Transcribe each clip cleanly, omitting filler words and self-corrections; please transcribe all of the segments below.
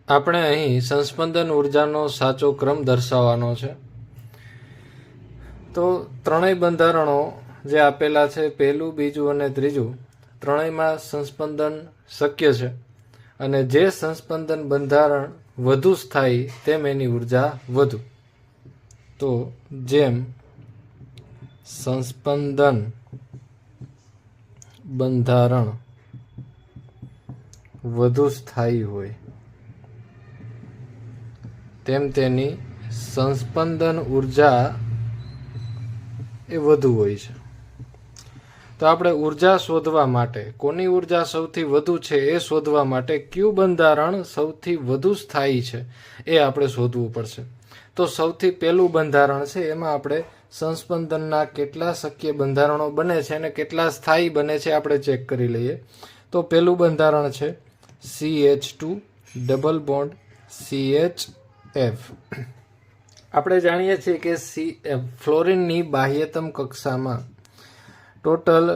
આપણે અહીં સંસ્પંદન ઉર્જાનો સાચો ક્રમ દર્શાવવાનો છે. તો ત્રણેય બંધારણો જે આપેલા છે, પહેલું, બીજું અને ત્રીજું, ત્રણેયમાં સંસ્પંદન શક્ય છે. અને જે સંસ્પંદન બંધારણ વધુ સ્થાયી તેમ એની ઉર્જા વધુ. તો જેમ સંસ્પંદન બંધારણ વધુ સ્થાયી હોય તેમ તેની સંસ્પંદન ઉર્જા એ વધુ હોય છે. તો આપણે ઉર્જા શોધવા માટે, કોની ઉર્જા સૌથી વધુ છે એ શોધવા માટે કયું બંધારણ સૌથી વધુ સ્થાયી છે એ આપણે શોધવું પડશે. તો સૌથી પહેલું બંધારણ છે, એમાં આપણે સંસ્પંદનના કેટલા શક્ય બંધારણો બને છે અને કેટલા સ્થાયી બને છે આપણે ચેક કરી લઈએ. તો પહેલું બંધારણ છે CH2 ડબલ બોન્ડ CHF. આપણે જાણીએ છીએ કે ફ્લોરિનની બાહ્યતમ કક્ષામાં ટોટલ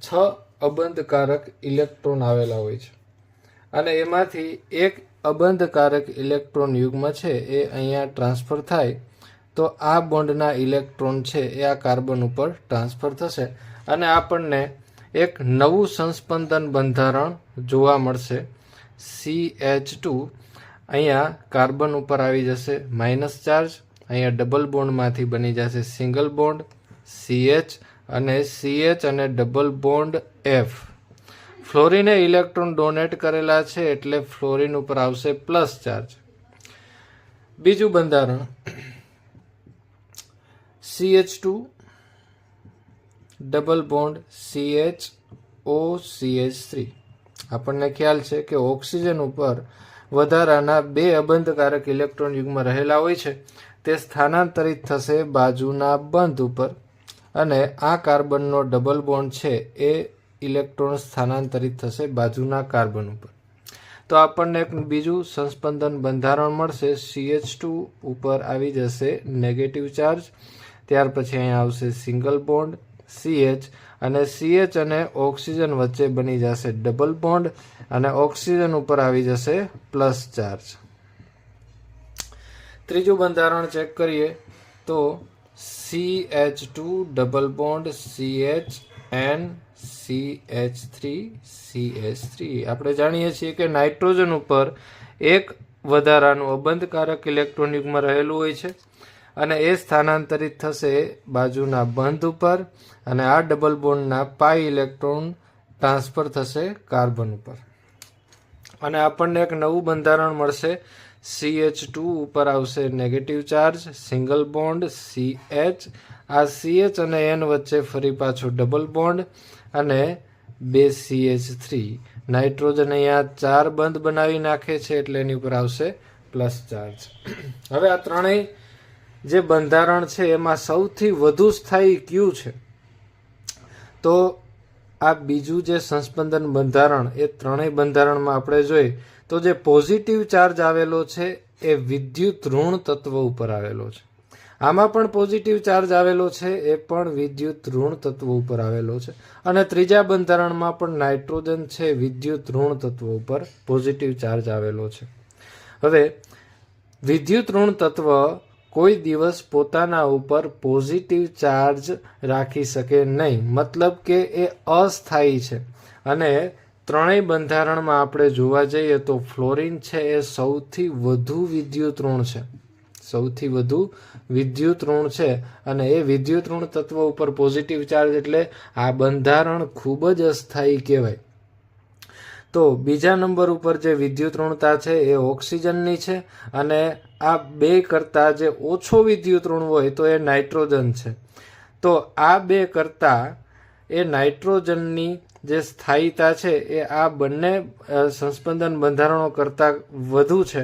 6 અબંધકારક ઇલેક્ટ્રોન આવેલા હોય છે અને એમાંથી એક અબંધકારક ઇલેક્ટ્રોન યુગ્મ છે એ અહીંયા ટ્રાન્સફર થાય તો આ બોન્ડના ઇલેક્ટ્રોન છે એ આ કાર્બન ઉપર ટ્રાન્સફર થશે અને આપણને એક નવું સંસ્પંદન બંધારણ જોવા મળશે CH2. અહીંયા કાર્બન ઉપર આવી જશે માઇનસ ચાર્જ, અહીંયા ડબલ બોન્ડમાંથી બની જશે સિંગલ બોન્ડ CH અને CH અને ડબલ બોન્ડ F. ફ્લોરિને ઇલેક્ટ્રોન ડોનેટ કરેલા છે એટલે ફ્લોરિન ઉપર આવશે પ્લસ ચાર્જ. બીજું બંધારણ CH2 ડબલ બોન્ડ CHOCH3. આપણને ખ્યાલ છે કે ઓક્સિજન ઉપર વધારાના 2 અબંધકારક ઇલેક્ટ્રોન યુગ્મ રહેલા હોય છે. તે સ્થાનાંતરિત થશે બાજુના બંધ ઉપર અને આ કાર્બનનો ડબલ બોન્ડ છે એ ઇલેક્ટ્રોન સ્થાનાંતરિત થશે બાજુના કાર્બન ઉપર. તો આપણને એક બીજું સંસ્પંદન બંધારણ મળશે. CH2 ઉપર આવી જશે નેગેટિવ ચાર્જ, ત્યાર પછી અહીંયા આવશે સિંગલ બોન્ડ CH અને CH અને ઓક્સિજન વચ્ચે બની જશે ડબલ બોન્ડ અને ઓક્સિજન ઉપર આવી જશે પ્લસ ચાર્જ. ત્રીજું બંધારણ ચેક કરીએ તો CH2 double bond CHN CH3 CH3. આપણે જાણીએ છીએ કે નાઇટ્રોજન ઉપર એક વધારાનું અબંધકારક ઇલેક્ટ્રોન યુગ્મ રહેલું હોય છે અને એ સ્થાનાંતરિત થશે બાજુના બંધ ઉપર અને આ ડબલ બોન્ડના પાઈ ઇલેક્ટ્રોન ટ્રાન્સફર થશે કાર્બન ઉપર અને આપણને એક નવું બંધારણ મળશે. CH2 ઉપર આવશે negative charge, single bond CH, આ CH અને N વચ્ચે ફરી પાછું ડબલ બોન્ડ અને 2 CH3. નાઇટ્રોજન અહીંયા 4 બંધ બનાવી નાખે છે એટલે એની ઉપર આવશે પ્લસ ચાર્જ. હવે આ ત્રણેય જે બંધારણ છે એમાં સૌથી વધુ સ્થાયી કયું છે? તો આ બીજું જે સંસ્પંદન બંધારણ, એ ત્રણેય બંધારણમાં આપણે જોઈએ તો જે પોઝિટિવ ચાર્જ આવેલો છે એ વિદ્યુત ઋણ તત્વ ઉપર આવેલો છે. આમાં પણ પોઝિટિવ ચાર્જ આવેલો છે, એ પણ વિદ્યુત ઋણ તત્વ ઉપર આવેલો છે. અને ત્રીજા બંધારણમાં પણ નાઇટ્રોજન છે વિદ્યુત ઋણ તત્વ ઉપર પોઝિટિવ ચાર્જ આવેલો છે. હવે વિદ્યુત ઋણ તત્વ કોઈ દિવસ પોતાના ઉપર પોઝિટિવ ચાર્જ રાખી શકે નહીં, મતલબ કે એ અસ્થાયી છે. અને ત્રણેય બંધારણમાં આપણે જોવા જઈએ તો ફ્લોરિન છે એ સૌથી વધુ વિદ્યુત ઋણ છે, સૌથી વધુ વિદ્યુત ઋણ છે અને એ વિદ્યુત ઋણ તત્વ ઉપર પોઝિટિવ ચાર્જ એટલે આ બંધારણ ખૂબ જ અસ્થાયી કહેવાય. તો બીજા નંબર ઉપર જે વિદ્યુત ઋણતા છે એ ઓક્સિજનની છે અને આ બે કરતાં જે ઓછો વિદ્યુત ઋણ હોય તો એ નાઇટ્રોજન છે. તો આ બે કરતાં એ નાઇટ્રોજનની જે સ્થાયીતા છે એ આ બંને સંસ્પંદન બંધારણો કરતાં વધુ છે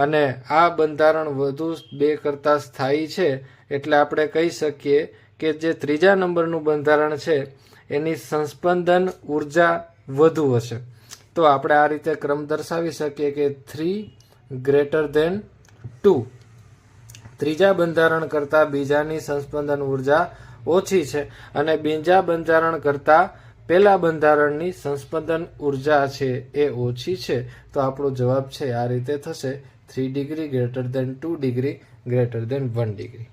અને આ બંધારણ વધુ 2 કરતાં સ્થાયી છે એટલે આપણે કહી શકીએ કે જે ત્રીજા નંબરનું બંધારણ છે એની સંસ્પંદન ઉર્જા વધુ હશે. તો આપણે આ રીતે ક્રમ દર્શાવી શકીએ કે 3 ગ્રેટર ધેન 2. ત્રીજા બંધારણ કરતાં બીજાની સંસ્પંદન ઉર્જા ઓછી છે અને બીજા બંધારણ કરતાં પહેલા બંધારણની સંસ્પંદન ઉર્જા છે એ ઓછી છે, તો આપણો જવાબ છે આ રીતે થશે 3 degree greater than 2 degree greater than 1 degree.